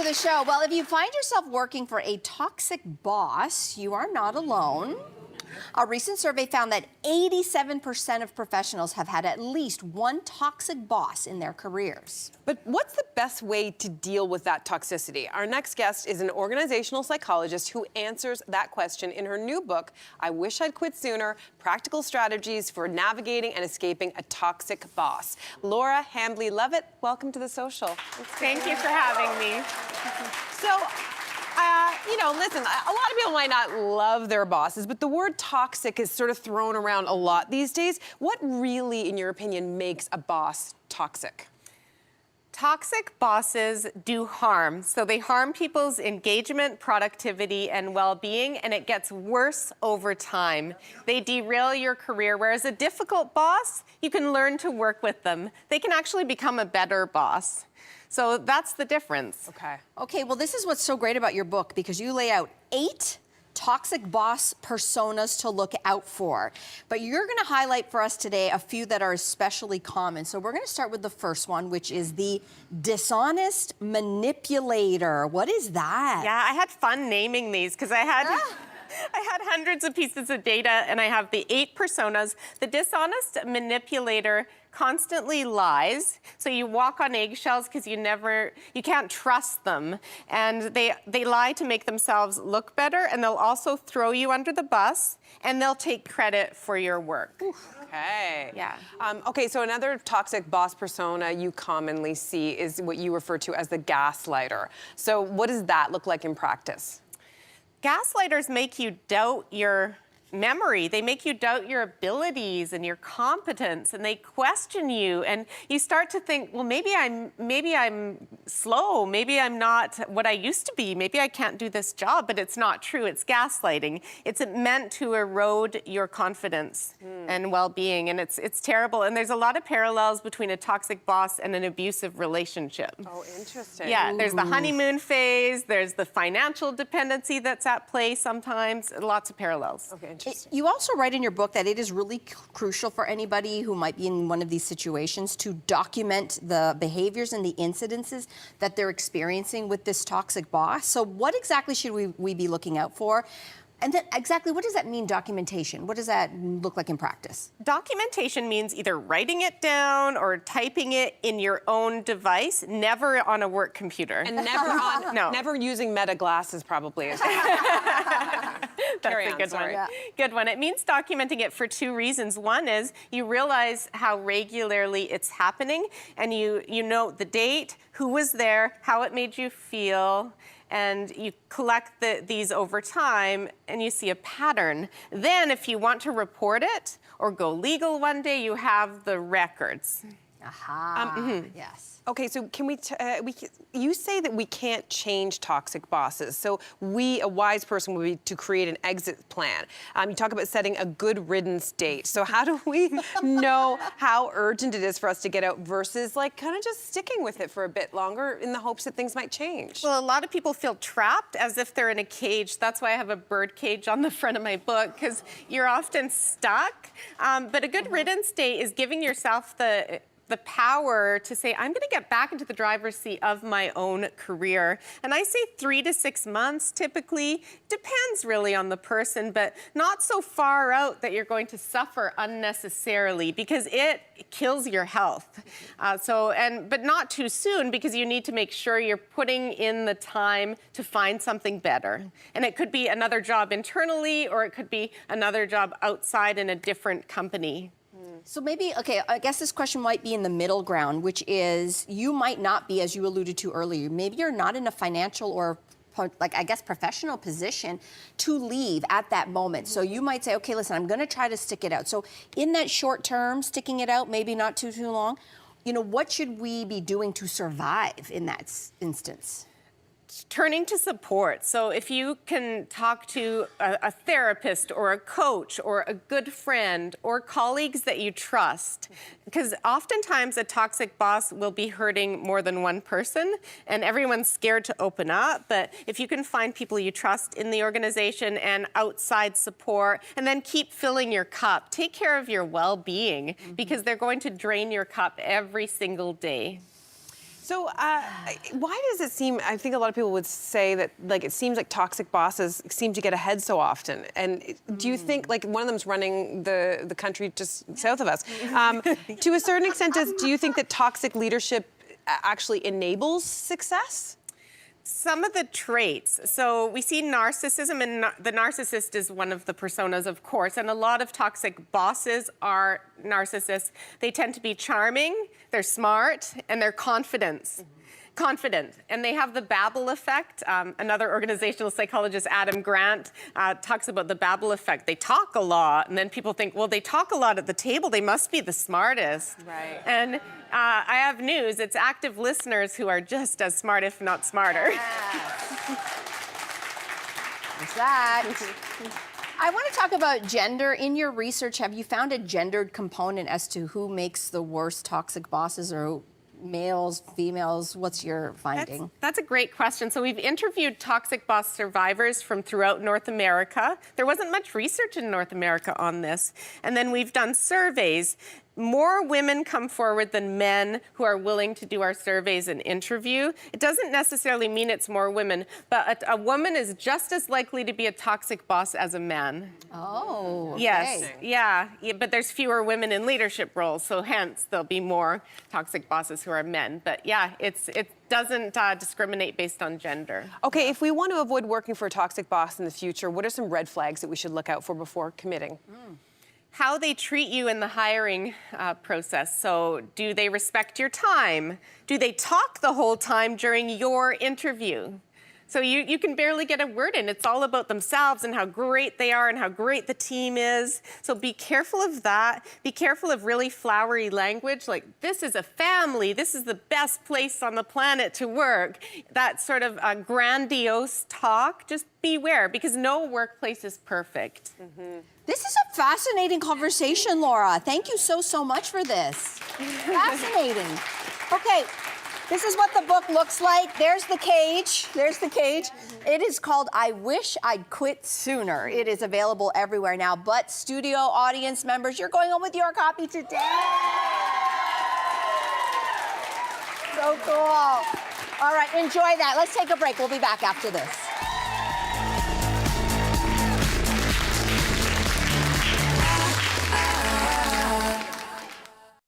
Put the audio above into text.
to the show. Well, if you find yourself working for a toxic boss, you are not alone. A recent survey found that 87% of professionals have had at least one toxic boss in their careers. But what's the best way to deal with that toxicity? Our next guest is an organizational psychologist who answers that question in her new book, I Wish I'd Quit Sooner, Practical Strategies for Navigating and Escaping a Toxic Boss. Laura Hambly-Levitt, welcome to The Social. Thank you for having me. So, listen, a lot of people might not love their bosses, but the word toxic is sort of thrown around a lot these days. What really, in your opinion, makes a boss toxic? Toxic bosses do harm. So they harm people's engagement, productivity, and well-being, and it gets worse over time. They derail your career, whereas a difficult boss, you can learn to work with them. They can actually become a better boss. So that's the difference. Okay, well, this is what's so great about your book, because you lay out 8 toxic boss personas to look out for. But you're going to highlight for us today a few that are especially common. So we're going to start with the first one, which is the dishonest manipulator. What is that? Yeah, I had fun naming these because I had hundreds of pieces of data, and I have the 8 personas. The dishonest manipulator constantly lies, so you walk on eggshells because you can't trust them, and they lie to make themselves look better, and they'll also throw you under the bus, and they'll take credit for your work. Okay. Yeah. Okay, so another toxic boss persona you commonly see is what you refer to as the gaslighter. So what does that look like in practice? Gaslighters make you doubt your memory. They make you doubt your abilities and your competence, and they question you, and you start to think, well, maybe I'm slow, maybe I'm not what I used to be, maybe I can't do this job, but it's not true. It's gaslighting. It's meant to erode your confidence and well-being, and it's terrible. And there's a lot of parallels between a toxic boss and an abusive relationship. Oh, interesting. Yeah, there's the honeymoon phase, there's the financial dependency that's at play sometimes, lots of parallels. Okay, interesting. You also write in your book that it is really crucial for anybody who might be in one of these situations to document the behaviors and the incidences that they're experiencing with this toxic boss. So what exactly should we be looking out for? And then exactly what does that mean, documentation? What does that look like in practice? Documentation means either writing it down or typing it in your own device, never on a work computer. And never on, No. never using Meta glasses probably. That's Carry a on, good sorry. one. Good one. It means documenting it for 2 reasons. One is you realize how regularly it's happening, and you know the date, who was there, how it made you feel, and you collect these over time, and you see a pattern. Then, if you want to report it or go legal one day, you have the records. Aha, yes. Okay, so can you say that we can't change toxic bosses. So a wise person would be to create an exit plan. You talk about setting a good riddance date. So how do we know how urgent it is for us to get out versus like kind of just sticking with it for a bit longer in the hopes that things might change? Well, a lot of people feel trapped as if they're in a cage. That's why I have a bird cage on the front of my book, because you're often stuck. But a good riddance date is giving yourself the power to say, I'm going to get back into the driver's seat of my own career. And I say 3 to 6 months typically. Depends really on the person, but not so far out that you're going to suffer unnecessarily, because it kills your health. But not too soon, because you need to make sure you're putting in the time to find something better. And it could be another job internally, or it could be another job outside in a different company. So maybe, okay, I guess this question might be in the middle ground, which is you might not be, as you alluded to earlier, maybe you're not in a financial or professional position to leave at that moment. So you might say, okay, listen, I'm going to try to stick it out. So in that short term, sticking it out, maybe not too long, what should we be doing to survive in that instance? Turning to support. So if you can talk to a therapist or a coach or a good friend or colleagues that you trust, because oftentimes a toxic boss will be hurting more than one person, and everyone's scared to open up. But if you can find people you trust in the organization and outside support, and then keep filling your cup, take care of your well-being, because they're going to drain your cup every single day. So why does it seem, I think a lot of people would say that, like, it seems like toxic bosses seem to get ahead so often. And do you think, like, one of them's running the country just south of us? To a certain extent, do you think that toxic leadership actually enables success? Some of the traits. So we see narcissism, and the narcissist is one of the personas, of course, and a lot of toxic bosses are narcissists. They tend to be charming, they're smart, and they're confident. And they have the Babel effect. Another organizational psychologist, Adam Grant, talks about the Babel effect. They talk a lot, and then people think, well, they talk a lot at the table, they must be the smartest. Right. And I have news, it's active listeners who are just as smart, if not smarter. There's that. I want to talk about gender. In your research, have you found a gendered component as to who makes the worst toxic bosses, or males, females? What's your finding? That's a great question. So we've interviewed toxic boss survivors from throughout North America. There wasn't much research in North America on this. And then we've done surveys. More women come forward than men who are willing to do our surveys and interview. It doesn't necessarily mean it's more women, but a woman is just as likely to be a toxic boss as a man. Oh, okay. Yes, yeah, but there's fewer women in leadership roles, so hence there'll be more toxic bosses who are men. But yeah, it doesn't discriminate based on gender. Okay, if we want to avoid working for a toxic boss in the future, what are some red flags that we should look out for before committing? How they treat you in the hiring process. So do they respect your time? Do they talk the whole time during your interview? So you can barely get a word in. It's all about themselves and how great they are and how great the team is. So be careful of that. Be careful of really flowery language, like, this is a family, this is the best place on the planet to work. That sort of grandiose talk, just beware, because no workplace is perfect. This is a fascinating conversation, Laura. Thank you so much for this. Fascinating. Okay, this is what the book looks like. There's the cage. There's the cage. It is called I Wish I'd Quit Sooner. It is available everywhere now, but studio audience members, you're going home with your copy today. So cool. All right, enjoy that. Let's take a break. We'll be back after this.